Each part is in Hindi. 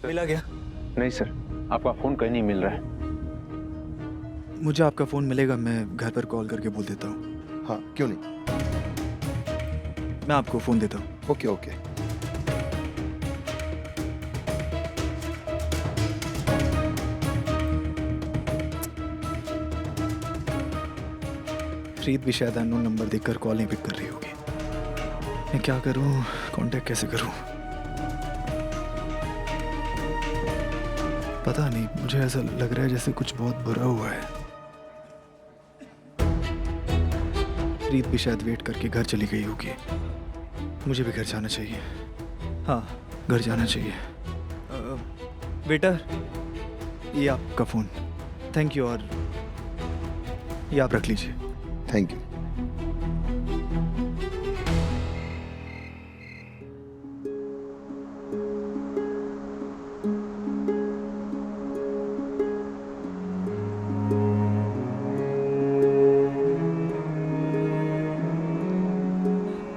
मिला गया? नहीं सर, आपका फोन कहीं नहीं मिल रहा है। मुझे आपका फ़ोन मिलेगा, मैं घर पर कॉल करके बोल देता हूँ। हाँ क्यों नहीं। मैं आपको फ़ोन देता हूँ। Okay okay. रीत भी शायद अननोन नंबर देखकर कॉल नहीं पिक कर रही होगी। मैं क्या करूँ, कांटेक्ट कैसे करूँ? पता नहीं, मुझे ऐसा लग रहा है जैसे कुछ बहुत बुरा हुआ है। रीत भी शायद वेट करके घर चली गई होगी। मुझे भी घर जाना चाहिए। हाँ, घर जाना चाहिए। वेटर, ये आपका फ़ोन। थैंक यू, और ये आप रख लीजिए। Thank you.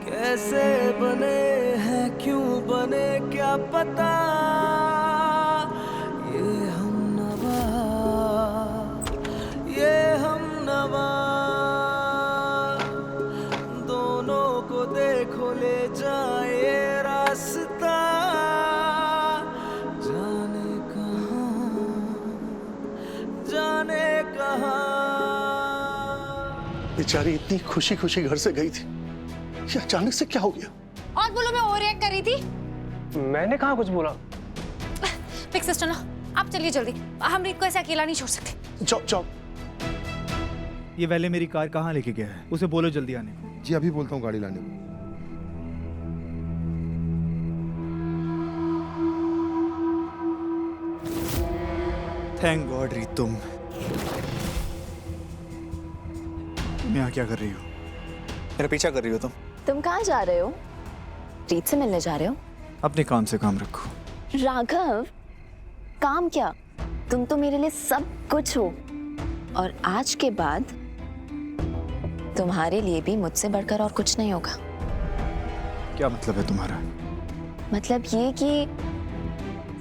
कैसे बने हैं, क्यों बने, क्या पता। ये हम नवा दोनों को देखो ले जाए रास्ता, जाने कहाँ। बेचारी इतनी खुशी खुशी घर से गई थी, ये अचानक से क्या हो गया? और बोलो, मैं ओवर रिएक्ट कर रही थी? मैंने कहाँ कुछ बोला? बिग सिस्टर ना, आप चलिए जल्दी, हम रीत को ऐसे अकेला नहीं छोड़ सकते। जाओ जाओ। ये वैले मेरी कार कहाँ लेके गया है? उसे बोलो जल्दी आने को। जी अभी बोलता हूँ गाड़ी लाने को। थैंक गॉड रीत, तुम यहाँ क्या कर रही हो? मेरा पीछा कर रही हो तुम? तुम कहाँ जा रहे हो? रीत से मिलने जा रहे हो? अपने काम से काम रखो। राघव, काम क्या? तुम तो मेरे लिए सब कुछ हो, और आज के बाद तुम्हारे लिए भी मुझसे बढ़कर और कुछ नहीं होगा। क्या मतलब है तुम्हारा? मतलब ये कि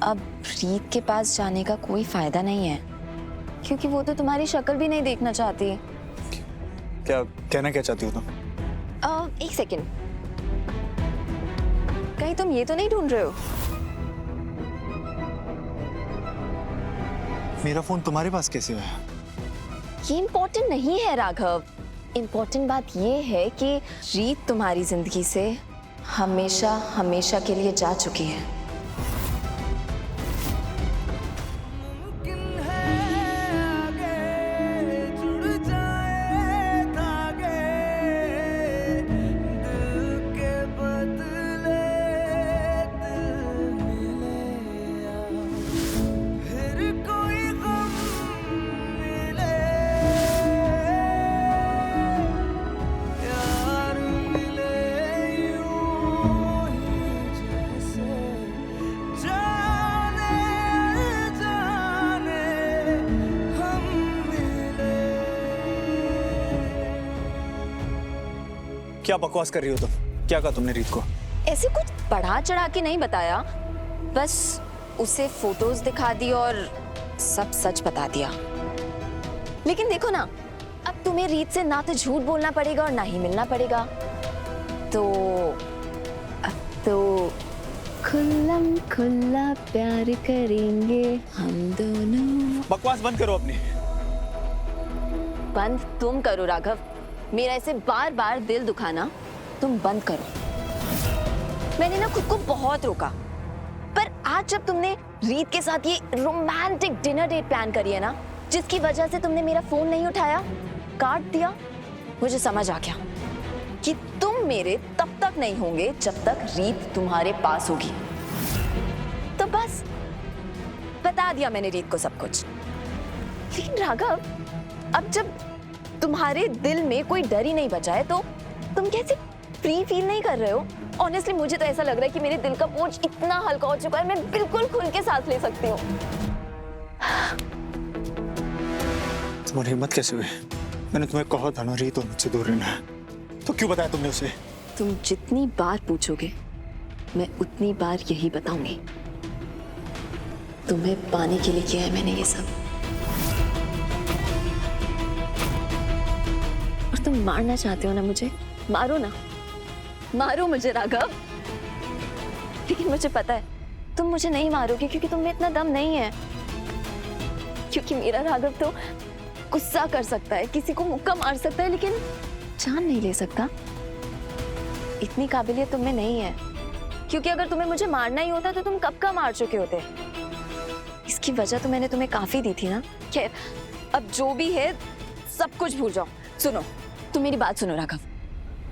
अब रीत के पास जाने का कोई फायदा नहीं है, क्योंकि वो तो तुम्हारी शक्ल भी नहीं देखना चाहती। क्या कहना क्या चाहती हो तुम? एक सेकेंड, कहीं तुम ये तो नहीं ढूंढ रहे हो? मेरा फोन तुम्हारे पास कैसे आया? ये इम्पोर्टेंट नहीं है राघव। इम्पोर्टेंट बात ये है कि रीत तुम्हारी जिंदगी से हमेशा हमेशा के लिए जा चुकी है। मुमकिन है आगे जुड़ जाए धागे, दिल के बदले दिल मिले, फिर कोई गम मिले, प्यार मिले यूं ही जैसे जाने जाने हम मिले। क्या बकवास कर रही हो तुम? क्या कहा तुमने रीत को? ऐसे कुछ बढ़ा चढ़ा के नहीं बताया, बस उसे फोटोज दिखा दी और सब सच बता दिया। लेकिन देखो ना, अब तुम्हें रीत से ना तो झूठ बोलना पड़ेगा और ना ही मिलना पड़ेगा। तो अब तो खुल्लम खुल्ला प्यार करेंगे हम दोनों। बकवास बंद करो अपनी। बंद तुम करो राघव, मेरा ऐसे बार बार दिल दुखाना तुम बंद करो। मैंने ना खुद को बहुत रोका, पर आज जब तुमने रीत के साथ ये रोमांटिक डिनर डेट प्लान करी है ना, जिसकी वजह से तुमने मेरा फोन नहीं उठाया, काट दिया, मुझे समझ आ गया कि तुम मेरे तब तक नहीं होंगे जब तक रीत तुम्हारे पास होगी। तो बस बता दिया मैंने रीत को सब कुछ। लेकिन राघव, अब जब तुम्हारे दिल में कोई डर ही नहीं बचा है, तो तुम कैसे फ्री फील नहीं कर रहे हो? ऑनेस्टली मुझे तो ऐसा लग रहा है कि मेरे दिल का बोझ इतना हल्का हो चुका है, मैं बिल्कुल खुल के सांस ले सकती हूँ। तुम्हारी हिम्मत कैसे हुई? मैंने तुम्हें कहा था ना रीत और मुझसे दूर रहना है, तो क्यों बताया तुमने उसे? तुम जितनी बार पूछोगे मैं उतनी बार यही बताऊंगी। तुम्हें पाने के लिए किया है मैंने ये सब। और तुम मारना चाहते हो ना मुझे, मारो ना, मारो मुझे राघव। लेकिन मुझे पता है तुम मुझे नहीं मारोगे, क्योंकि तुम में इतना दम नहीं है। क्योंकि मेरा राघव तो गुस्सा कर सकता है, किसी को मुक्का मार सकता है, लेकिन जान नहीं ले सकता। इतनी काबिलियत तुम में नहीं है, क्योंकि अगर तुम्हें मुझे मारना ही होता तो तुम कब का मार चुके होते। इसकी वजह तो मैंने तुम्हें काफी दी थी ना। खैर, अब जो भी है सब कुछ भूल जाओ। सुनो, तुम मेरी बात सुनो राघव।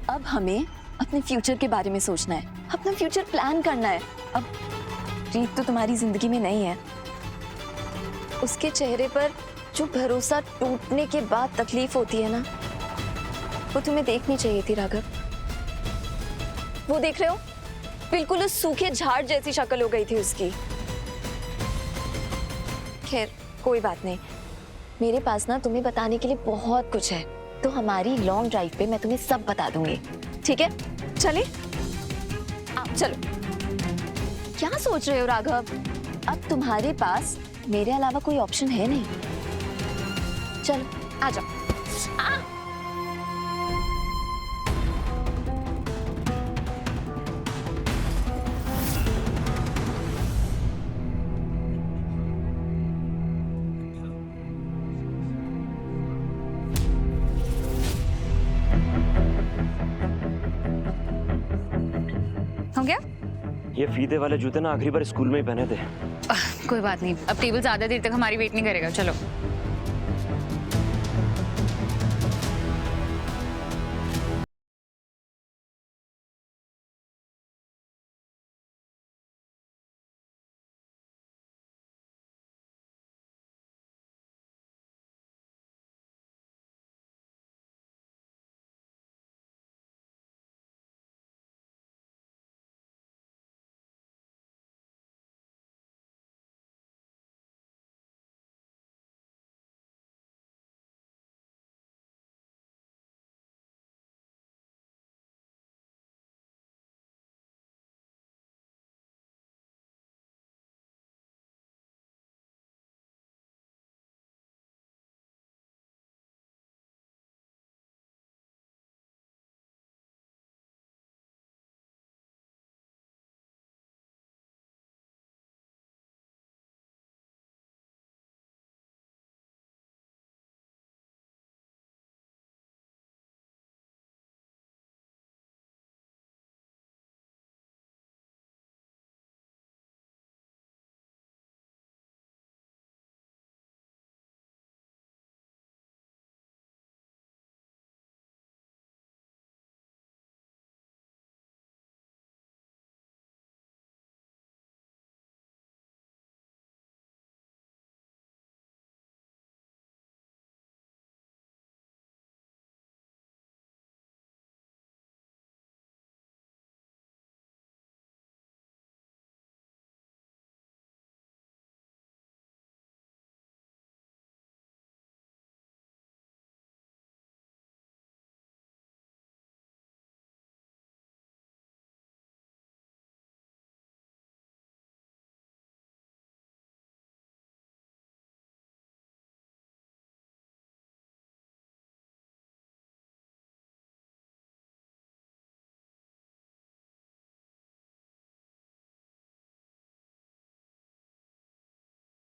अब हमें अपने फ्यूचर के बारे में सोचना है, अपना फ्यूचर प्लान करना है। अब रीत तो तुम्हारी जिंदगी में नहीं है। उसके चेहरे पर जो भरोसा टूटने के बाद तकलीफ होती है ना, वो तुम्हें देखनी चाहिए थी राघव। वो देख रहे हो, बिल्कुल उस सूखे झाड़ जैसी शक्ल हो गई थी उसकी। खैर, कोई बात नहीं, मेरे पास ना तुम्हें बताने के लिए बहुत कुछ है। तो हमारी लॉन्ग ड्राइव पे मैं तुम्हें सब बता दूंगी, ठीक है? चले आप, चलो। क्या सोच रहे हो राघव? अब तुम्हारे पास मेरे अलावा कोई ऑप्शन है नहीं। चलो आ जाओ। हो गया? ये फीते वाले जूते ना आखिरी बार स्कूल में ही पहने थे। कोई बात नहीं, अब टेबल ज्यादा देर तक हमारी वेट नहीं करेगा। चलो।